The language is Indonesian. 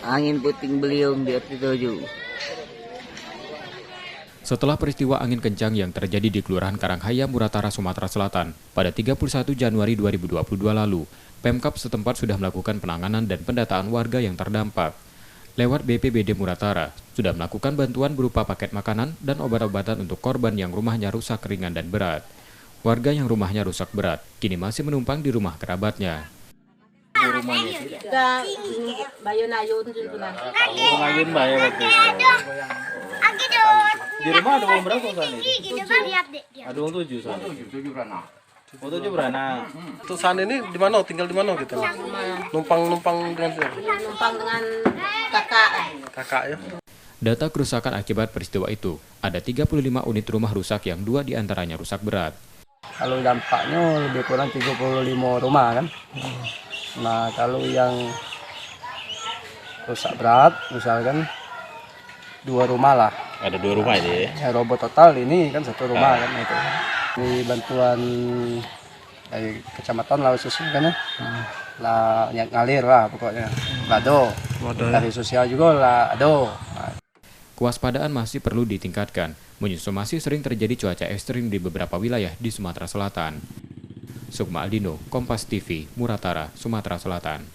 Angin puting beliung di RT7. Setelah peristiwa angin kencang yang terjadi di Kelurahan Karanghaya, Muratara, Sumatera Selatan pada 31 Januari 2022 lalu, Pemkab setempat sudah melakukan penanganan dan pendataan warga yang terdampak. Lewat BPBD Muratara, sudah melakukan bantuan berupa paket makanan dan obat-obatan untuk korban yang rumahnya rusak ringan dan berat. Warga yang rumahnya rusak berat kini masih menumpang di rumah kerabatnya. Ayun ba ya waktu itu? Di rumah ada uang berapa saat itu? Ada uang 7 saat itu. Oh, 7 beranak. Terus San ini di mana? Tinggal di mana gitu? Numpang dengan siapa? Numpang dengan kakak. Kakak ya. Data kerusakan akibat peristiwa itu, ada 35 unit rumah rusak yang 2 diantaranya rusak berat. Kalau dampaknya lebih kurang 35 rumah kan. Nah kalau yang rusak berat misalkan 2 rumah lah. Ada 2 rumah ini. Ya, robot total ini kan 1 rumah kan itu. Ini bantuan dari kecamatan lah khususnya kan ya. Lah ngalir lah pokoknya. Lado. Dari sosial juga lah ado. Kewaspadaan masih perlu ditingkatkan, menyusul masih sering terjadi cuaca ekstrim di beberapa wilayah di Sumatera Selatan. Sukma Aldino, Kompas TV, Muratara, Sumatera Selatan.